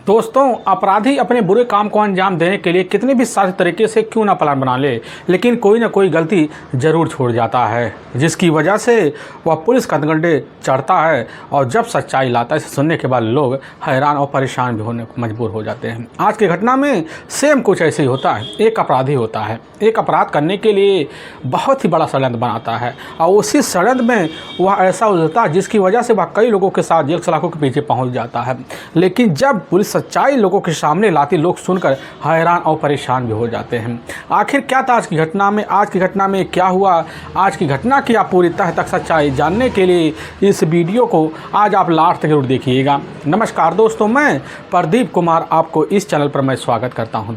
दोस्तों, अपराधी अपने बुरे काम को अंजाम देने के लिए कितने भी सारे तरीके से क्यों ना प्लान बना ले, लेकिन कोई ना कोई गलती ज़रूर छोड़ जाता है, जिसकी वजह से वह पुलिस के कंधे चढ़ता है। और जब सच्चाई लाता है, इसे सुनने के बाद लोग हैरान और परेशान भी होने को मजबूर हो जाते हैं। आज की घटना में सेम कुछ ऐसे ही होता है। एक अपराधी होता है, एक अपराध करने के लिए बहुत ही बड़ा षड्यंत्र बनाता है और उसी षड्यंत्र में वह ऐसा उलझता है जिसकी वजह से वह कई लोगों के साथ जेल सलाखों के पीछे पहुँच जाता है। लेकिन जब पुलिस सच्चाई लोगों के सामने लाती, लोग सुनकर हैरान और परेशान भी हो जाते हैं। आखिर क्या था आज की घटना में? आज की घटना में क्या हुआ? आज की घटना की आप पूरी तह तक सच्चाई जानने के लिए इस वीडियो को आज आप लास्ट तक जरूर देखिएगा। नमस्कार दोस्तों, मैं प्रदीप कुमार आपको इस चैनल पर मैं स्वागत करता हूं।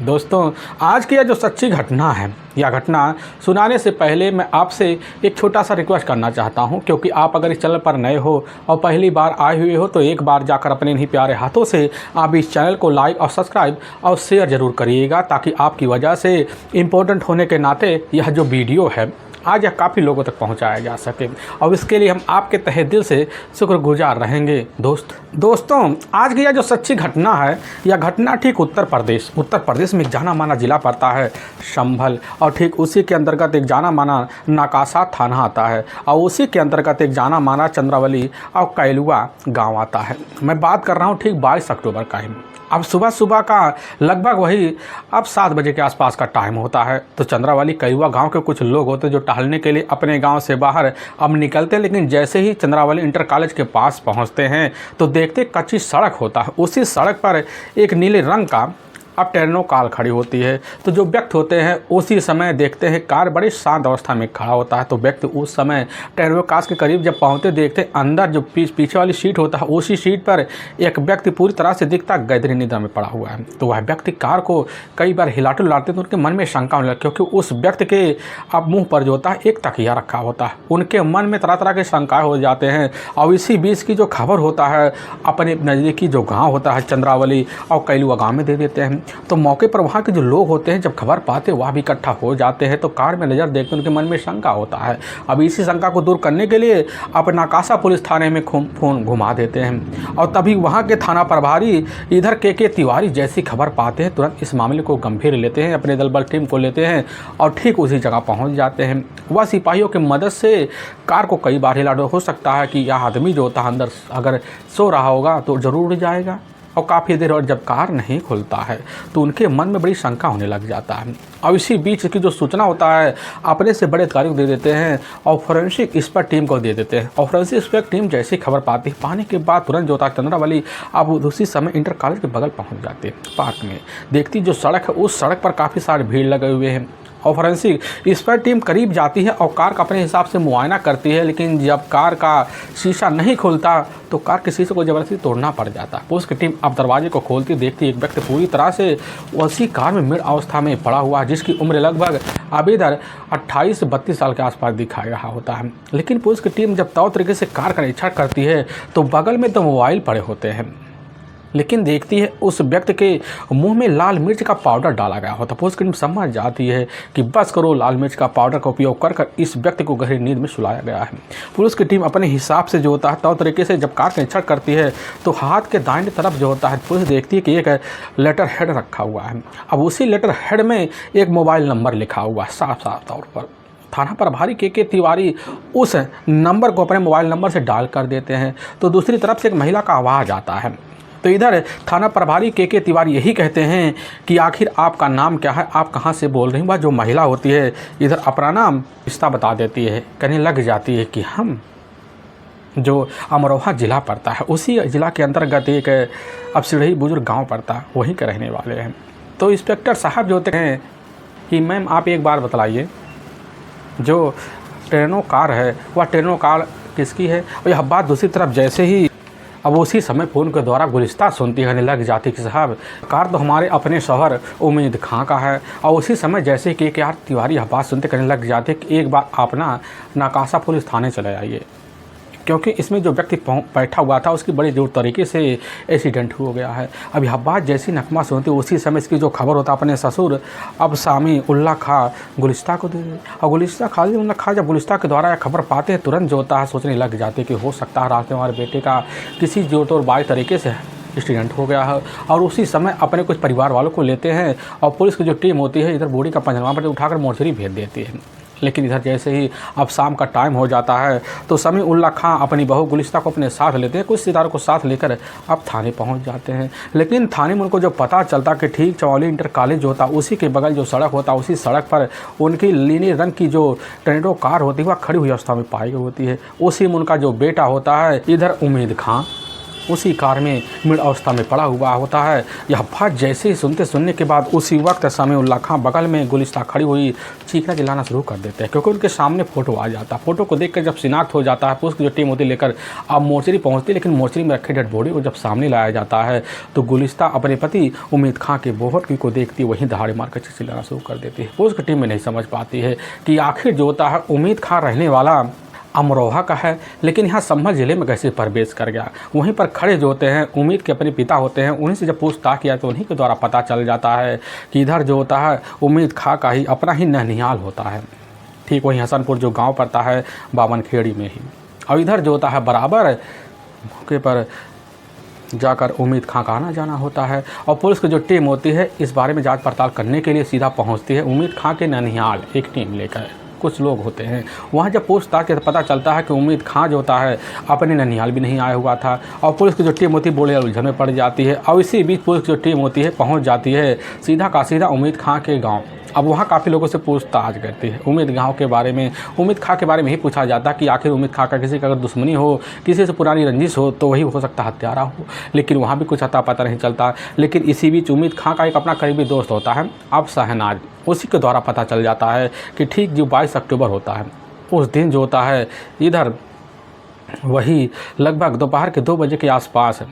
दोस्तों आज की यह जो सच्ची घटना है, यह घटना सुनाने से पहले मैं आपसे एक छोटा सा रिक्वेस्ट करना चाहता हूं, क्योंकि आप अगर इस चैनल पर नए हो और पहली बार आए हुए हो तो एक बार जाकर अपने इन्हीं प्यारे हाथों से आप इस चैनल को लाइक और सब्सक्राइब और शेयर ज़रूर करिएगा, ताकि आपकी वजह से इम्पोर्टेंट होने के नाते यह जो वीडियो है आज यह काफ़ी लोगों तक पहुंचाया जा सके, और इसके लिए हम आपके तहे दिल से शुक्रगुजार रहेंगे। दोस्तों आज की यह जो सच्ची घटना है, यह घटना ठीक उत्तर प्रदेश में एक जाना माना ज़िला पड़ता है संभल, और ठीक उसी के अंतर्गत एक जाना माना नाकासा थाना आता है, और उसी के अंतर्गत एक जाना माना चंद्रावली और कैलुआ गाँव आता है। मैं बात कर रहा हूँ ठीक 22 अक्टूबर का ही। अब सुबह का लगभग वही अब 7 बजे के आसपास का टाइम होता है। तो चंद्रावली कैलुआ गांव के कुछ लोग होते हैं जो टहलने के लिए अपने गांव से बाहर अब निकलते हैं, लेकिन जैसे ही चंद्रावली इंटर कॉलेज के पास पहुंचते हैं तो देखते कच्ची सड़क होता है। उसी सड़क पर एक नीले रंग का अब टेरेनो कार खड़ी होती है। तो जो व्यक्ति होते हैं उसी समय देखते हैं कार बड़ी शांत अवस्था में खड़ा होता है। तो व्यक्ति उस समय टेरेनो कार के करीब जब पहुंचते देखते अंदर जो पीछे वाली सीट होता है, उसी सीट पर एक व्यक्ति पूरी तरह से दिखता गहरी निद्रा में पड़ा हुआ है। तो वह व्यक्ति कार को कई बार हिलाते तो उनके मन में शंका होने लगी, क्योंकि उस व्यक्ति के अब मुँह पर जो होता है एक तकिया रखा होता है। उनके मन में तरह तरह के शंकाएँ हो जाते हैं। और इसी बीच की जो खबर होता है अपने नज़दीकी जो गाँव होता है चंद्रावली और कैलुआ गाँव में दे देते हैं। तो मौके पर वहाँ के जो लोग होते हैं जब खबर पाते वह भी इकट्ठा हो जाते हैं। तो कार में नज़र देखते उनके मन में शंका होता है। अब इसी शंका को दूर करने के लिए अब नाकासा पुलिस थाने में फोन घुमा देते हैं, और तभी वहाँ के थाना प्रभारी इधर के तिवारी जैसी खबर पाते हैं तुरंत इस मामले को गंभीर लेते हैं, अपने दल बल टीम को लेते हैं और ठीक उसी जगह पहुँच जाते हैं। वह सिपाहियों की मदद से कार को कई बार हिला, हो सकता है कि यह आदमी जो होता है अंदर अगर सो रहा होगा तो ज़रूर उड़ जाएगा। और काफ़ी देर और जब कार नहीं खुलता है तो उनके मन में बड़ी शंका होने लग जाता है। और इसी बीच की जो सूचना होता है अपने से बड़े अधिकारियों को दे देते हैं और फोरेंसिक एक्सपर्ट टीम को दे देते हैं। और फोरेंसिक एक्सपर्ट टीम जैसी खबर पाने के बाद तुरंत जो होता है चंद्रावली अब उसी समय इंटर कॉलेज के बगल पहुंच जाते हैं। पार्क में देखती जो सड़क है उस सड़क पर काफ़ी सारे भीड़ लगे हुए हैं। और फोरेंसिक एक्सपर्ट टीम करीब जाती है और कार का अपने हिसाब से मुआयना करती है, लेकिन जब कार का शीशा नहीं खुलता तो कार के शीशे को ज़बरदस्ती तोड़ना पड़ जाता है। पुलिस की टीम अब दरवाजे को खोलती देखती एक व्यक्ति पूरी तरह से उसी कार में मृत अवस्था में पड़ा हुआ है, जिसकी उम्र लगभग अब इधर 28 से 32 साल के आसपास दिखाई रहा होता है। लेकिन पुलिस की टीम जब तौर तरीके से कार का निरीक्षण करती है तो बगल में तो मोबाइल पड़े होते हैं, लेकिन देखती है उस व्यक्ति के मुंह में लाल मिर्च का पाउडर डाला गया होता। पुलिस की टीम समझ जाती है कि बस करो, लाल मिर्च का पाउडर का उपयोग कर इस व्यक्ति को गहरी नींद में सुलाया गया है। पुलिस की टीम अपने हिसाब से जो होता है तौर तरीके से जब कार का निरीक्षण करती है तो हाथ के दाहिने तरफ जो होता है पुलिस देखती है कि एक लेटर हेड रखा हुआ है। अब उसी लेटर हेड में एक मोबाइल नंबर लिखा हुआ है साफ तौर पर। थाना प्रभारी के तिवारी उस नंबर को अपने मोबाइल नंबर से डायल कर देते हैं। तो दूसरी तरफ से एक महिला का आवाज़ आता है। तो इधर थाना प्रभारी के तिवारी यही कहते हैं कि आखिर आपका नाम क्या है, आप कहाँ से बोल रही हैं। वह जो महिला होती है इधर अपना नाम रिश्ता बता देती है, कहने लग जाती है कि हम जो अमरोहा ज़िला पड़ता है उसी ज़िला के अंतर्गत एक अब सिढ़ी बुजुर्ग गांव पड़ता है, वहीं के रहने वाले हैं। तो इंस्पेक्टर साहब जो होते हैं कि मैम आप एक बार बतलाइए जो टेरेनो कार है वह टेरेनो कार किसकी है। और यह बात दूसरी तरफ जैसे ही अब उसी समय फ़ोन के द्वारा गुलिस्ता सुनती कहने लग जाती कि साहब कार तो हमारे अपने शौहर उम्मीद खां का है। और उसी समय जैसे कि तिवारी यह बात सुनते कहने लग जाते कि एक बार आप ना नाकासा पुलिस थाने चले आइए, क्योंकि इसमें जो व्यक्ति बैठा हुआ था उसकी बड़ी जोर तरीके से एक्सीडेंट हो गया है। अब यह बात जैसी नकमा सुनती उसी समय इसकी जो खबर होता अपने ससुर अब सामी उल्ला खां गुलिस्ता को दे दे। और गुलिस्ता खां जब गुलिस्ता के द्वारा यह खबर पाते हैं तुरंत जो होता है सोचने लग जाते कि हो सकता है रात में हमारे बेटे का किसी जोर तोड़ बाई तरीके से एक्सीडेंट हो गया है। और उसी समय अपने कुछ परिवार वालों को लेते हैं और पुलिस की जो टीम होती है इधर बॉडी का पंचनामा पर उठाकर मोर्चरी भेज देती है। लेकिन इधर जैसे ही अब शाम का टाइम हो जाता है तो समी उल्ला खां अपनी बहू गुलिस्ता को अपने साथ लेते हैं, कुछ रिश्तेदारों को साथ लेकर अब थाने पहुंच जाते हैं। लेकिन थाने में उनको जब पता चलता कि ठीक चौली इंटर कॉलेज जो होता उसी के बगल जो सड़क होता उसी सड़क पर उनकी नीले रंग की जो टोरेंटो कार होती है वह खड़ी हुई अवस्था में पाई गई होती है। उसी में उनका जो बेटा होता है इधर उम्मीद खां उसी कार में मृत अवस्था में पड़ा हुआ होता है। यह बात जैसे ही सुनने के बाद उसी वक्त समी उल्ला खां बगल में गुलिस्ता खड़ी हुई चीखना चिल्लाना शुरू कर देते हैं, क्योंकि उनके सामने फ़ोटो आ जाता है। फ़ोटो को देखकर जब शिनाख्त हो जाता है पुलिस की जो टीम होती लेकर अब मोर्चरी पहुंचती है। लेकिन मोर्चरी में रखे डेड बॉडी को जब सामने लाया जाता है तो गुलिस्ता अपने पति उम्मीद खां के बोहर को देखती वहीं दहाड़े मारकर चिल्लाना शुरू कर देती है। पुलिस की टीम में नहीं समझ पाती है कि आखिर जो होता है उम्मीद खां रहने वाला अमरोहा का है, लेकिन यहाँ संभल ज़िले में कैसे प्रवेश कर गया। वहीं पर खड़े जो होते हैं उम्मीद के अपने पिता होते हैं, उन्हीं से जब पूछताछ किया तो उन्हीं के द्वारा पता चल जाता है कि इधर जो होता है उम्मीद खां का ही अपना ही ननिहाल होता है, ठीक वहीं हसनपुर जो गांव पड़ता है बावनखेड़ी में ही। और इधर जो होता है बराबर मौके पर जाकर उम्मीद खां का आना जाना होता है और पुलिस की जो टीम होती है इस बारे में जांच पड़ताल करने के लिए सीधा पहुंचती है उम्मीद खां के ननिहाल एक टीम लेकर। कुछ लोग होते हैं वहाँ जब पूछताछ के पता चलता है कि उम्मीद खां जो होता है अपने ननिहाल भी नहीं आया हुआ था और पुलिस की जो टीम होती है बोले उलझन में पड़ जाती है। और इसी बीच पुलिस की जो टीम होती है पहुँच जाती है सीधा का सीधा उम्मीद खां के गाँव। अब वहाँ काफ़ी लोगों से पूछताछ करती है उम्मीद गाँव के बारे में, उम्मीद खां के बारे में ही पूछा जाता है कि आखिर उम्मीद खां का किसी का अगर दुश्मनी हो, किसी से पुरानी रंजिश हो तो वही हो सकता है हत्यारा हो। लेकिन वहाँ भी कुछ अता पता नहीं चलता। लेकिन इसी बीच उम्मीद खां का एक अपना करीबी दोस्त होता है अब शहनाज, उसी के द्वारा पता चल जाता है कि ठीक जो 22 अक्टूबर होता है उस दिन जो होता है इधर वही लगभग दोपहर के 2 बजे के आसपास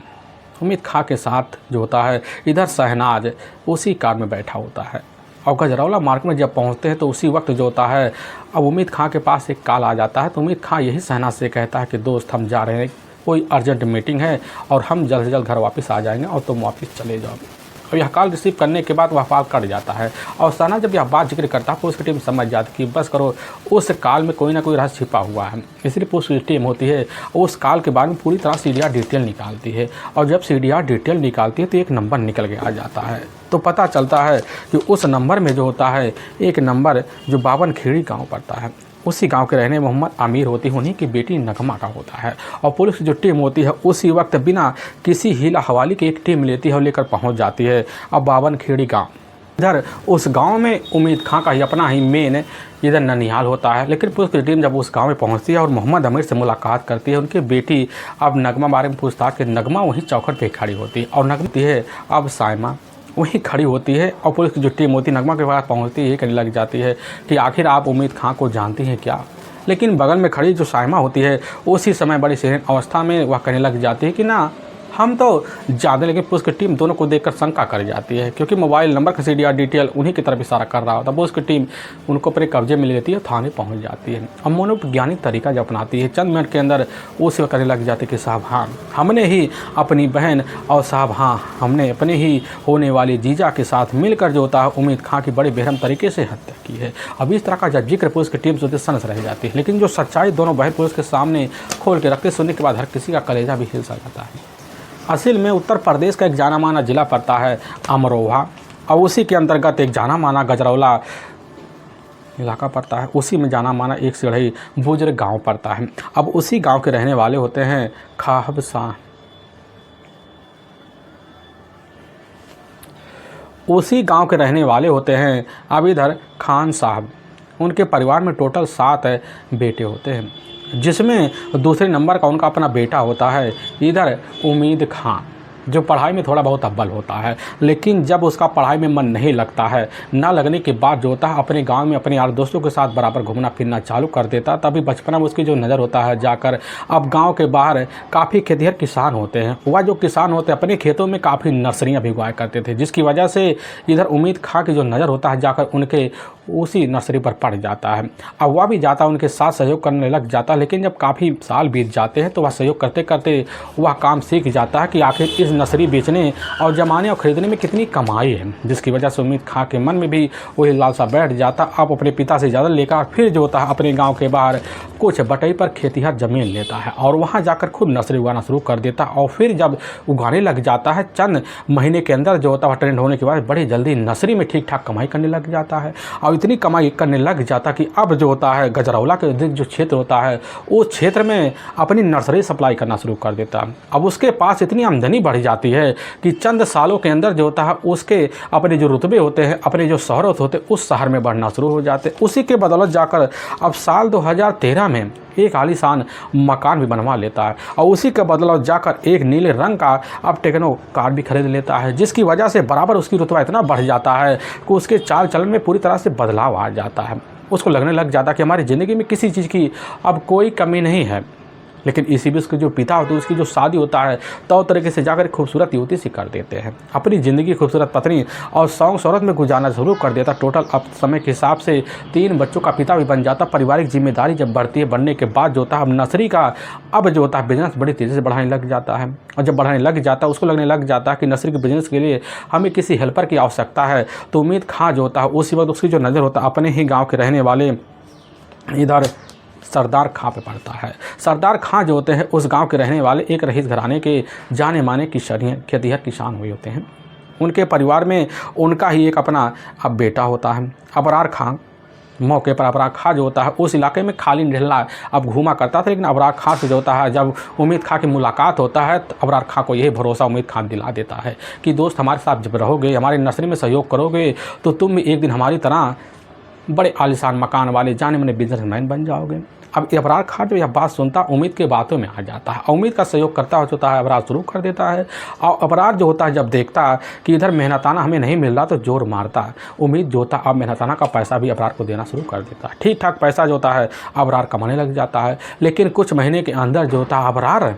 उम्मीद खां के साथ जो होता है इधर शहनाज उसी कार में बैठा होता है। और गजरौला मार्ग में जब पहुंचते हैं तो उसी वक्त जो होता है अब उम्मीद खां के पास एक कॉल आ जाता है। तो उम्मीद खां यही शहनाज से कहता है कि दोस्त हम जा रहे हैं, कोई अर्जेंट मीटिंग है और हम जल्द से जल्द घर वापस आ जाएंगे और तुम वापस चले जाओ। और यह कॉल रिसीव करने के बाद वह कॉल कट जाता है और शहनाज जब यह बात जिक्र करता है पुलिस की टीम समझ जाती है कि बस करो उस कॉल में कोई ना कोई रहस्य छिपा हुआ है। इसलिए पुलिस की टीम होती है उस कॉल के बारे में पूरी तरह सीडीआर डिटेल निकालती है और जब सीडीआर डिटेल निकालती है तो एक नंबर निकल के आ जाता है। तो पता चलता है कि उस नंबर में जो होता है एक नंबर जो बावनखेड़ी गाँव पड़ता है उसी गांव के रहने मोहम्मद आमिर होती है, उन्हीं की बेटी नगमा का होता है। और पुलिस की जो टीम होती है उसी वक्त बिना किसी हीला हवाली की एक टीम लेती है और लेकर पहुंच जाती है अब बावनखेड़ी गांव। इधर उस गांव में उम्मीद खां का ही अपना ही मेन इधर ननिहाल होता है। लेकिन पुलिस की टीम जब उस गांव में पहुंचती है और मोहम्मद आमिर से मुलाकात करती है, उनकी बेटी अब नगमा बारे में पूछताछ की, नगमा वहीं चौखट पर खड़ी होती है और नगमा है अब साइमा वहीं खड़ी होती है। और पुलिस की जो टीम होती है नगमा के पास पहुंचती है, ये कहने लग जाती है कि आखिर आप उम्मीद खां को जानती हैं क्या। लेकिन बगल में खड़ी जो साइमा होती है उसी समय बड़ी सीरियस अवस्था में वह कहने लग जाती है कि ना हम तो ज़्यादा, लेकिन पुलिस की टीम दोनों को देखकर शंका कर जाती है क्योंकि मोबाइल नंबर का सीडीआर डिटेल उन्हीं की तरफ इशारा कर रहा होता है। पुलिस की टीम उनको अपने कब्जे में ले लेती है, थाने पहुंच जाती है और मनोवैज्ञानिक तरीका जब अपनाती है चंद मिनट के अंदर उस वक्त करने लग जाती है कि साहब हाँ हमने ही अपनी बहन और साहब हाँ हमने अपने ही होने वाली जीजा के साथ मिलकर जो होता है उम्मीद खां की बड़े बेरहम तरीके से हत्या की है। अब इस तरह का जब जिक्र पुलिस की टीम से सनस रह जाती है। लेकिन जो सच्चाई दोनों बहन पुलिस के सामने खोल के रखते सुनने के बाद हर किसी का कलेजा भी हिल सा जाता है। असल में उत्तर प्रदेश का एक जाना माना ज़िला पड़ता है अमरोहा और उसी के अंतर्गत एक जाना माना गजरौला इलाका पड़ता है, उसी में जाना माना एक सिढ़ई बुजुर्ग गांव पड़ता है। अब उसी गांव के रहने वाले होते हैं खाहब शाह, उसी गांव के रहने वाले होते हैं अब इधर खान साहब। उनके परिवार में टोटल 7 बेटे होते हैं जिसमें दूसरे नंबर का उनका अपना बेटा होता है इधर उम्मीद खां, जो पढ़ाई में थोड़ा बहुत अव्वल होता है। लेकिन जब उसका पढ़ाई में मन नहीं लगता है, ना लगने के बाद जो होता है अपने गांव में अपने यार दोस्तों के साथ बराबर घूमना फिरना चालू कर देता। तभी बचपना में उसकी जो नज़र होता है जाकर अब गांव के बाहर काफ़ी खेतिहर किसान होते हैं, वह जो किसान होते हैं अपने खेतों में काफ़ी नर्सरियाँ भी उगाया करते थे, जिसकी वजह से इधर उम्मीद खां की जो नज़र होता है जाकर उनके उसी नर्सरी पर पड़ जाता है। अब वह भी जाता उनके साथ सहयोग करने लग जाता, लेकिन जब काफ़ी साल बीत जाते हैं तो वह सहयोग करते करते वह काम सीख जाता है कि आखिर इस नर्सरी बेचने और जमाने और ख़रीदने में कितनी कमाई है, जिसकी वजह से उम्मीद खां के मन में भी वही लालसा बैठ जाता। अब अपने पिता से ज़्यादा लेकर फिर जो होता है अपने गाँव के बाहर कुछ बटई पर खेतिहर ज़मीन लेता है और वहाँ जाकर खुद नर्सरी उगाना शुरू कर देता। और फिर जब उगाने लग जाता है चंद महीने के अंदर जो होता है ट्रेंड होने के बाद बड़ी जल्दी नर्सरी में ठीक ठाक कमाई करने लग जाता है और इतनी कमाई करने लग जाता कि अब जो होता है गजरौला के जो क्षेत्र होता है उस क्षेत्र में अपनी नर्सरी सप्लाई करना शुरू कर देता। अब उसके पास इतनी आमदनी बढ़ जाती है कि चंद सालों के अंदर जो होता है उसके अपने जो रुतबे होते हैं, अपने जो शहरत होते हैं उस शहर में बढ़ना शुरू हो जाते। उसी के बदौलत जाकर अब साल 2013 में एक आलीशान मकान भी बनवा लेता है और उसी के बदलाव जाकर एक नीले रंग का अब टेक्नो कार भी खरीद लेता है, जिसकी वजह से बराबर उसकी रुतबा इतना बढ़ जाता है कि उसके चाल चलन में पूरी तरह से बदलाव आ जाता है। उसको लगने लग जाता है कि हमारी ज़िंदगी में किसी चीज़ की अब कोई कमी नहीं है। लेकिन इसी बीच उसके जो पिता होते हैं उसकी जो शादी होता है तो तरीके से जाकर खूबसूरत युवती से कर देते हैं। अपनी ज़िंदगी खूबसूरत पत्नी और शौक शौहरत में गुजारना शुरू कर देता। टोटल अब समय के हिसाब से 3 बच्चों का पिता भी बन जाता। पारिवारिक जिम्मेदारी जब बढ़ती है, बढ़ने के बाद जो होता है अब नर्सरी का अब जो होता है बिजनेस बड़ी तेज़ी से बढ़ाने लग जाता है। और जब बढ़ाने लग जाता है उसको लगने लग जाता है कि नर्सरी के बिजनेस के लिए हमें किसी हेल्पर की आवश्यकता है। तो उम्मीद खां जो होता है उसी वक्त उसकी जो नज़र होता है अपने ही गाँव के रहने वाले इधर सरदार खां पे पड़ता है। सरदार खां जो होते हैं उस गांव के रहने वाले एक रईस घराने के जाने माने खेतिहर किसान हुए होते हैं। उनके परिवार में उनका ही एक अपना अब बेटा होता है अबरार खां। मौके पर अबरार खां जो होता है उस इलाके में खाली निहला अब घूमा करता था, लेकिन अबरार खां से जो होता है जब उम्मीद खां की मुलाकात होता है तो अबरार खां को यही भरोसा उम्मीद खां दिला देता है कि दोस्त हमारे साथ जब रहोगे, हमारी नर्सरी में सहयोग करोगे तो तुम भी एक दिन हमारी तरह बड़े आलीशान मकान वाले जाने माने बिजनेसमैन बन जाओगे। अब अबरार खां जो यह बात सुनता उम्मीद के बातों में आ जाता है। उम्मीद का सहयोग करता होता है अबरार शुरू कर देता है। और अबरार जो होता है जब देखता है कि इधर मेहनताना हमें नहीं मिल रहा तो जोर मारता है। उम्मीद जो होता है अब मेहनताना का पैसा भी अबरार को देना शुरू कर देता है। ठीक ठाक पैसा जो होता है अबरार कमाने लग जाता है। लेकिन कुछ महीने के अंदर जो होता है अबरार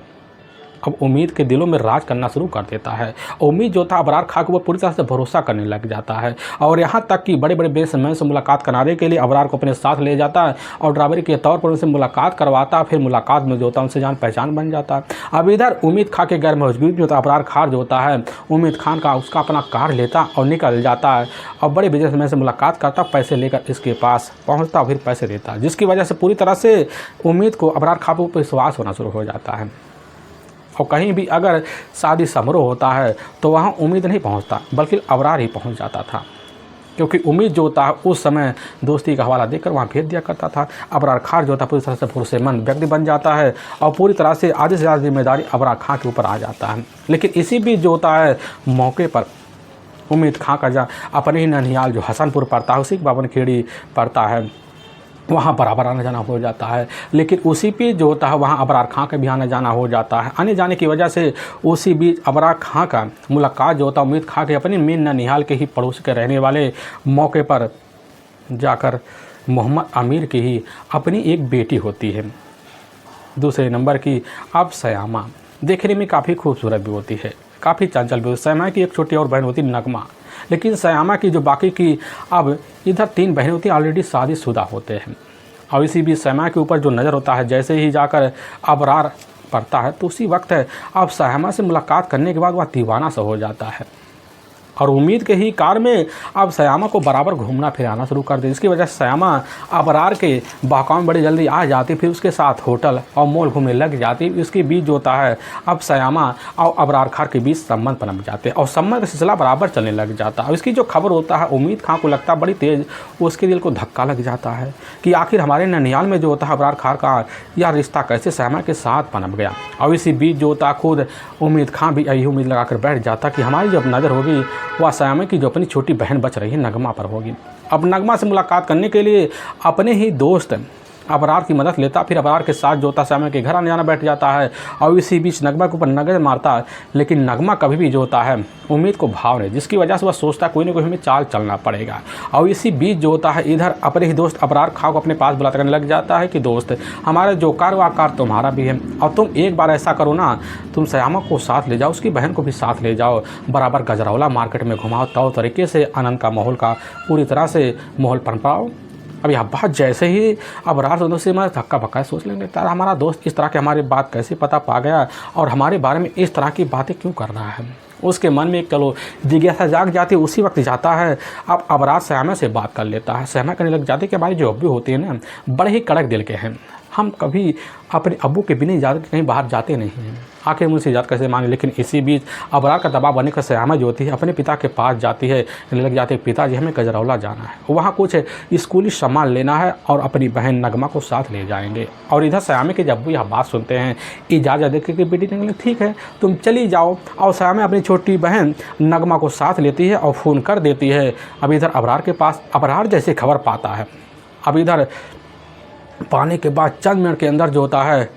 अब उम्मीद के दिलों में राज करना शुरू कर देता है। उम्मीद जो था अबरार खां को वो पूरी तरह से भरोसा करने लग जाता है और यहाँ तक कि बड़े बड़े बिजनेसमैन से मुलाकात कराने के लिए अबरार को अपने साथ ले जाता है और ड्राइवरी के तौर पर उनसे मुलाकात करवाता है। फिर मुलाकात में जो होता है उनसे जान पहचान बन जाता है। अब इधर उम्मीद खां के गैर मौजूदगी जो होता है अबरार खां जो होता है उम्मीद खान का उसका अपना कार लेता और निकल जाता है और बड़े बिजनेसमैन से मुलाकात करता, पैसे लेकर इसके पास पहुँचता फिर पैसे देता है, जिसकी वजह से पूरी तरह से उम्मीद को अबरार खां पर विश्वास होना शुरू हो जाता है। और कहीं भी अगर शादी समारोह होता है तो वहाँ उम्मीद नहीं पहुँचता बल्कि अबरार ही पहुँच जाता था, क्योंकि उम्मीद जो होता है उस समय दोस्ती का हवाला देकर वहाँ भेज दिया करता था। अबरार खां जो होता है पूरी तरह से भरोसेमंद व्यक्ति बन जाता है और पूरी तरह से आधे से ज़्यादा जिम्मेदारी अबरार खां के ऊपर आ जाता है। लेकिन इसी बीच जो होता है मौके पर उम्मीद खां का अपने ही ननिहाल जो हसनपुर पड़ता है उसी बावन खेड़ी पड़ता है, वहाँ बराबर आना जाना हो जाता है। लेकिन उसी बीच जो होता है वहाँ अबरार खां का भी आना जाना हो जाता है। आने जाने की वजह से उसी बीच अबरार खां का मुलाकात जो होता है उम्मीद खां के अपनी मीन ननिहाल के ही पड़ोस के रहने वाले मौके पर जाकर मोहम्मद आमिर की ही अपनी एक बेटी होती है दूसरे नंबर की अब सयामा। देखने में काफ़ी खूबसूरत भी होती है, काफ़ी चंचल भी। सयामा की एक छोटी और बहन होती नगमा, लेकिन सयामा की जो बाकी की अब इधर 3 बहनें होती ऑलरेडी शादीशुदा होते हैं। और इसी बीच सयामा के ऊपर जो नज़र होता है जैसे ही जाकर अबरार पड़ता है तो उसी वक्त है अब सयामा से मुलाकात करने के बाद वह दीवाना सा हो जाता है और उम्मीद के ही कार में अब सयामा को बराबर घूमना फिराना शुरू कर दे, जिसकी वजह से सयामा अबरार के बहकाव में बड़ी जल्दी आ जाती, फिर उसके साथ होटल और मॉल घूमने लग जाती। इसके बीच जो होता है अब सयामा और अबरार खां के बीच संबंध पनप जाते हैं और संबंध का सिलसिला बराबर चलने लग जाता है। इसकी जो खबर होता है उम्मीद खां को लगता है बड़ी तेज़, उसके दिल को धक्का लग जाता है कि आखिर हमारे ननिहाल में जो होता है अबरार खां का यह रिश्ता कैसे सयामा के साथ पनप गया। और इसी बीच जो होता है खुद उम्मीद खां भी यही उम्मीद लगा कर बैठ जाता कि हमारी जब नज़र होगी वह सयामा की जो अपनी छोटी बहन बच रही है नगमा पर होगी। अब नगमा से मुलाकात करने के लिए अपने ही दोस्त अबरार की मदद लेता, फिर अबरार के साथ जो होता है श्यामा के घर आने जाना बैठ जाता है और इसी बीच नगमा के ऊपर नजर मारता है। लेकिन नगमा कभी भी जो होता है उम्मीद को भाव नहीं, जिसकी वजह से वह सोचता है कोई ना कोई हमें चाल चलना पड़ेगा। और इसी बीच जो होता है इधर अपने ही दोस्त अबरार खां को अपने पास बुलाते करने लग जाता है कि दोस्त, हमारा जो कार वो कार तुम्हारा भी है, और तुम एक बार ऐसा करो ना, तुम श्यामा को साथ ले जाओ, उसकी बहन को भी साथ ले जाओ, बराबर गजरौला मार्केट में घुमाओ, तो तरीके से आनंद का माहौल का पूरी तरह से माहौल पनपाओ। अब यह बात जैसे ही अब रात दोनों से मैं धक्का भक्का सोच लेंगे, तारा हमारा दोस्त इस तरह की हमारी बात कैसे पता पा गया और हमारे बारे में इस तरह की बातें क्यों कर रहा है। उसके मन में एक चलो जिज्ञासा जाग जाती है। उसी वक्त जाता है अब अबरार श्यामा से बात कर लेता है। श्यामा कहने लग जाती है कि हमारी जो अब्बू होती है ना, बड़े ही कड़क दिल के हैं, हम कभी अपने अब्बू के बिना इजाज़त कहीं बाहर जाते नहीं हैं, आखिर मुझसे इजाज़त कैसे मांगे। लेकिन इसी बीच अबरार का दबाव बनने का श्यामा जो होती है अपने पिता के पास जाती है, लग जाते हैं पिताजी हमें गजरौला जाना है, वहाँ कुछ स्कूली सामान लेना है और अपनी बहन नगमा को साथ ले जाएंगे। और इधर श्यामा के जब वो यह बात सुनते हैं इजाज़त देकर के बेटी ने ठीक है तुम चली जाओ, और श्यामा अपनी छोटी बहन नगमा को साथ लेती है और फ़ोन कर देती है। अब इधर अबरार के पास अबरार जैसे खबर पाता है, अब इधर पाने के बाद चंद मिनट के अंदर जो होता है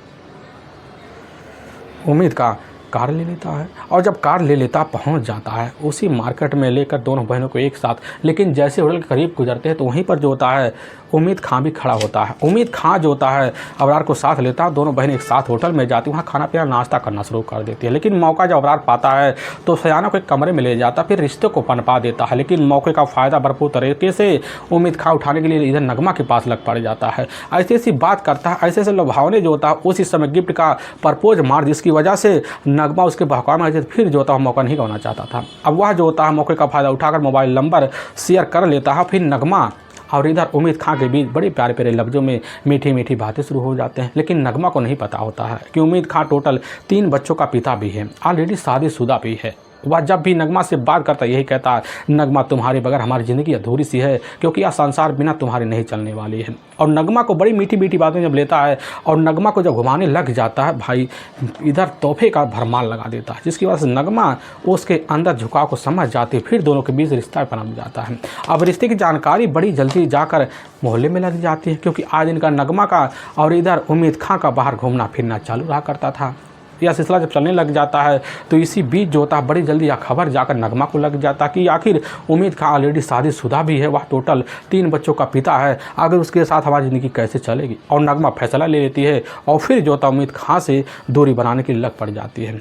उम्मीद का कार ले लेता है, और जब कार ले लेता पहुंच जाता है उसी मार्केट में लेकर दोनों बहनों को एक साथ। लेकिन जैसे होटल के करीब गुजरते हैं तो वहीं पर जो होता है उम्मीद खां भी खड़ा होता है। उम्मीद खां जो होता है अबरार को साथ लेता है, दोनों बहन एक साथ होटल में जाती, वहाँ खाना पीना नाश्ता करना शुरू कर देती है। लेकिन मौका जब अबरार पाता है तो सयाना को एक कमरे में ले जाता, फिर रिश्ते को पनपा देता है। लेकिन मौके का फ़ायदा भरपूर तरीके से उम्मीद खां उठाने के लिए इधर नगमा के पास लग पड़ जाता है, ऐसी ऐसी बात करता है, ऐसे ऐसे लुभावने जो होता है उसी समय गिफ्ट का प्रपोज मार, जिसकी वजह से नगमा उसके बहकावे में फिर जो होता है मौका नहीं गंवाना चाहता था। अब वह जो होता है मौके का फ़ायदा उठाकर मोबाइल नंबर शेयर कर लेता है। फिर नगमा और इधर उम्मीद खां के बीच बड़े प्यारे प्यारे लफ्ज़ों में मीठी मीठी बातें शुरू हो जाते हैं। लेकिन नगमा को नहीं पता होता है कि उम्मीद खां टोटल 3 बच्चों का पिता भी है, ऑलरेडी शादीशुदा भी है। वह जब भी नगमा से बात करता है यही कहता है, नगमा तुम्हारे बगैर हमारी ज़िंदगी अधूरी सी है, क्योंकि यह संसार बिना तुम्हारे नहीं चलने वाली है। और नगमा को बड़ी मीठी मीठी बातें जब लेता है और नगमा को जब घुमाने लग जाता है भाई, इधर तोहफे का भरमाल लगा देता है, जिसकी वजह से नगमा उसके अंदर झुकाव को समझ जाती है। फिर दोनों के बीच रिश्ता पनप जाता है। अब रिश्ते की जानकारी बड़ी जल्दी जाकर मोहल्ले में लग जाती है, क्योंकि आज इनका नगमा का और इधर उम्मीद खां का बाहर घूमना फिरना चालू रहा करता था। यह सिलसिला जब चलने लग जाता है तो इसी बीच जो होता है बड़ी जल्दी यह खबर जाकर नगमा को लग जाता है कि आखिर उम्मीद खां ऑलरेडी शादीशुदा भी है, वह टोटल 3 बच्चों का पिता है, अगर उसके साथ हमारी ज़िंदगी कैसे चलेगी। और नगमा फैसला ले लेती है और फिर जो होता है उम्मीद खां से दूरी बनाने की लग पड़ जाती है।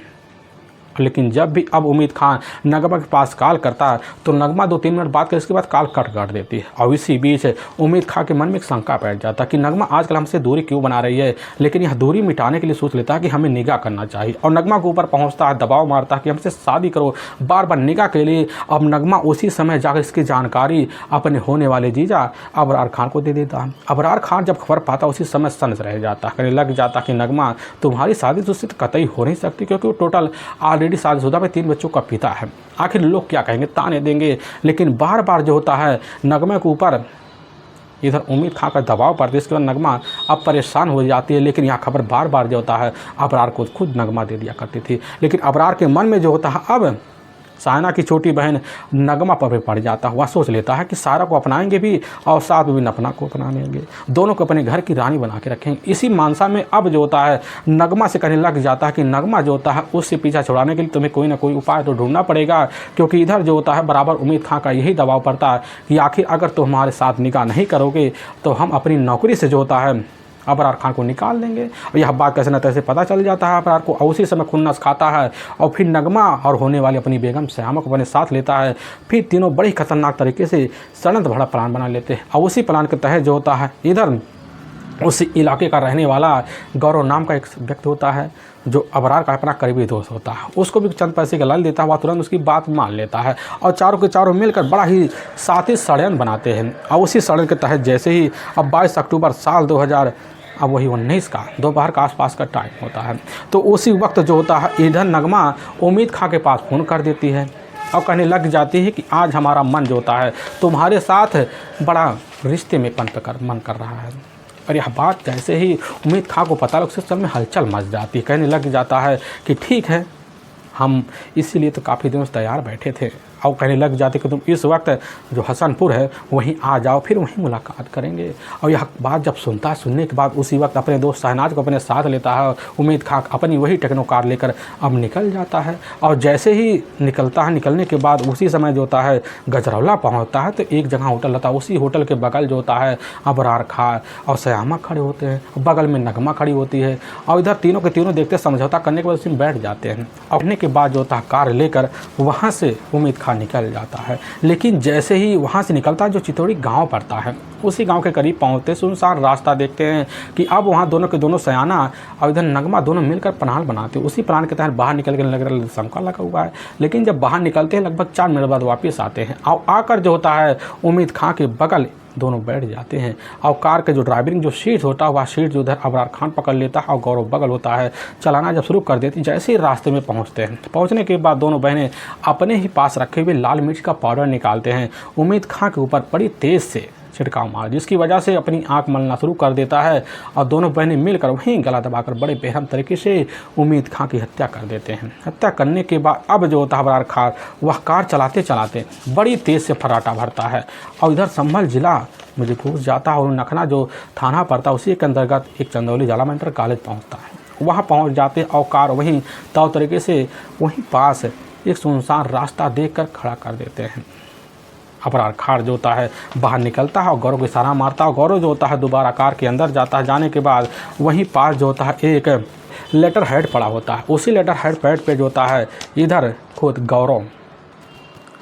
लेकिन जब भी अब उम्मीद खां नगमा के पास कॉल करता है तो नगमा 2-3 मिनट बात कर इसके बाद कॉल कट कर देती है। और इसी बीच उम्मीद खां के मन में एक शंका बैठ जाता है कि नगमा आजकल हमसे दूरी क्यों बना रही है। लेकिन यह दूरी मिटाने के लिए सोच लेता है कि हमें निगाह करना चाहिए, और नगमा के ऊपर पहुंचता है, दबाव मारता है कि हमसे शादी करो, बार बार निगाह के लिए। अब नगमा उसी समय जाकर इसकी जानकारी अपने होने वाले जीजा अबरार खान को दे देता है। अबरार खान जब खबर पाता उसी समय सनस रह जाता, कहने लग जाता कि नगमा तुम्हारी शादी तो उससे कतई हो नहीं सकती, क्योंकि वो टोटल ऑलरेडी शादीशुदा में 3 बच्चों का पिता है। आखिर लोग क्या कहेंगे, ताने देंगे। लेकिन बार बार जो होता है नगमे के ऊपर इधर उम्मीद खां का दबाव पड़ता है, इसके बाद नगमा अब परेशान हो जाती है। लेकिन यह खबर बार बार जो होता है अबरार को खुद नगमा दे दिया करती थी। लेकिन अबरार के मन में जो होता है अब सायना की छोटी बहन नगमा पर भी पड़ जाता है। वह सोच लेता है कि सारा को अपनाएंगे भी और साथ में नपना को अपना लेंगे, दोनों को अपने घर की रानी बना के रखेंगे। इसी मानसा में अब जो होता है नगमा से कहने लग जाता है कि नगमा जो होता है उससे पीछा छुड़ाने के लिए तुम्हें कोई ना कोई उपाय तो ढूंढना पड़ेगा, क्योंकि इधर जो होता है बराबर उम्मीद खां का यही दबाव पड़ता है कि आखिर अगर तुम हमारे साथ निकाह नहीं करोगे तो हम अपनी नौकरी से जो होता है अबरार खान को निकाल देंगे। और यह बात कैसे न तैसे पता चल जाता है अबरार को, और उसी समय खुन्नस खाता है और फिर नगमा और होने वाली अपनी बेगम श्यामा को अपने साथ लेता है। फिर तीनों बड़ी खतरनाक तरीके से षड्यंत्र भरा प्लान बना लेते हैं। और उसी प्लान के तहत जो होता है इधर उस इलाके का रहने वाला गौरव नाम का एक व्यक्ति होता है जो अबरार का अपना करीबी दोस्त होता है, उसको भी चंद पैसे का लालच देता है। वह तुरंत उसकी बात मान लेता है और चारों के चारों मिलकर बड़ा ही साथी षड्यंत्र बनाते हैं। और उसी षड्यंत्र के तहत जैसे ही अब 22 अक्टूबर साल 2000 अब वही 19 का दोपहर का आसपास का टाइम होता है, तो उसी वक्त जो होता है इधर नगमा उम्मीद खां के पास फ़ोन कर देती है और कहने लग जाती है कि आज हमारा मन जो होता है तुम्हारे साथ बड़ा रिश्ते में मन कर रहा है। और यह बात जैसे ही उम्मीद खां को पता लग उसके चल में हलचल मच जाती है, कहने लग जाता है कि ठीक है हम इसीलिए तो काफ़ी दिनों से तैयार बैठे थे और कहने लग जाते कि तुम इस वक्त जो हसनपुर है वहीं आ जाओ, फिर वहीं मुलाकात करेंगे। और यह बात जब सुनता है, सुनने के बाद उसी वक्त अपने दोस्त शहनाज को अपने साथ लेता है। उम्मीद खां अपनी वही टेक्नो कार लेकर अब निकल जाता है और जैसे ही निकलता है, निकलने के बाद उसी समय जो होता है गजरौला पहुँचता है तो एक जगह होटल रहता है, उसी होटल के बगल जो होता है अबरार खां और सयामा खड़े होते हैं, बगल में नगमा खड़ी होती है और इधर तीनों के तीनों देखते समझौता करने के बाद उसी में बैठ जाते हैं। अपने के बाद जो होता है कार लेकर वहाँ से उम्मीद खां निकल जाता है। लेकिन जैसे ही वहाँ से निकलता है, जो चितौड़ी गांव पड़ता है, उसी गांव के करीब पहुँचते सुनसान रास्ता देखते हैं कि अब वहाँ दोनों के दोनों सयाना और इधर नगमा दोनों मिलकर प्लान बनाते हैं। उसी प्लान के तहत बाहर निकल के लग रहा शंका लगा हुआ है। लेकिन जब बाहर निकलते हैं लगभग 4 मिनट बाद वापस आते हैं और आकर जो होता है उम्मीद खां के बगल दोनों बैठ जाते हैं और कार के जो ड्राइविंग जो सीट होता है वह सीट जो उधर अबरार खान पकड़ लेता है और गौरव बगल होता है चलाना जब शुरू कर देती। जैसे ही रास्ते में पहुंचते हैं, पहुंचने के बाद दोनों बहनें अपने ही पास रखे हुए लाल मिर्च का पाउडर निकालते हैं, उम्मीद खां के ऊपर बड़ी तेज़ से छिड़काव मार, जिसकी वजह से अपनी आंख मलना शुरू कर देता है और दोनों बहनें मिलकर वहीं गला दबाकर बड़े बेरहम तरीके से उम्मीद खां की हत्या कर देते हैं। हत्या करने के बाद अब जो होता है अबरार खां वह कार चलाते चलाते बड़ी तेज़ से फर्राटा भरता है और इधर संभल जिला में घुस जाता है और नखना जो थाना पड़ता है उसी के अंतर्गत एक चंदौली जाला इंटर कॉलेज पहुँचता है। वहाँ पहुँच जाते और कार वहीं तौर तरीके से वहीं पास एक सुनसान रास्ता देखकर खड़ा कर देते हैं। अबरार खां जो होता है बाहर निकलता है और गौरव को इशारा मारता है। गौरव जो होता है दोबारा कार के अंदर जाता है। जाने के बाद वहीं पास जो होता है एक लेटर हेड पड़ा होता है। उसी लेटर हेड पैड पे जो होता है इधर खुद गौरव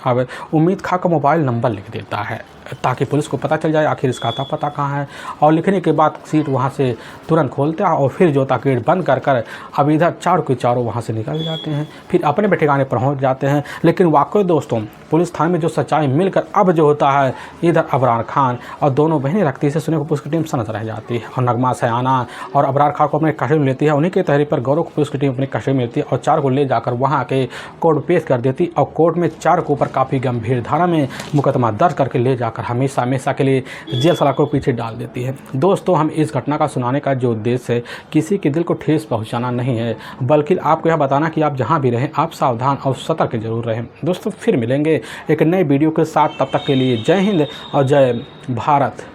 अब उम्मीद खां का मोबाइल नंबर लिख देता है ताकि पुलिस को पता चल जाए आखिर इसका आता पता कहाँ है। और लिखने के बाद सीट वहाँ से तुरंत खोलते हैं और फिर जो होता गेट बंद कर कर अब इधर चारों के चारों वहाँ से निकल जाते हैं, फिर अपने ठिकाने पहुँच जाते हैं। लेकिन वाकई दोस्तों पुलिस थाने में जो सच्चाई मिलकर अब जो होता है इधर अबरार खान और दोनों बहनें रखती से सुने को पुलिस की टीम सनत रह जाती है और नगमा सयाना और अबरार खान को अपने कस्टडी में लेती है। उन्हीं के तहरीर पर गौरव को पुलिस की टीम अपने कस्टडी में लेती है और चार को ले जाकर वहाँ के कोर्ट पेश कर देती और कोर्ट में चार के ऊपर काफ़ी गंभीर धारा में मुकदमा दर्ज करके ले जाकर हमेशा हमेशा के लिए जेल सलाखों के पीछे डाल देती है। दोस्तों हम इस घटना का सुनाने का जो उद्देश्य है किसी के दिल को ठेस पहुंचाना नहीं है, बल्कि आपको यह बताना कि आप जहां भी रहें आप सावधान और सतर्क जरूर रहें। दोस्तों फिर मिलेंगे एक नए वीडियो के साथ, तब तक के लिए जय हिंद और जय भारत।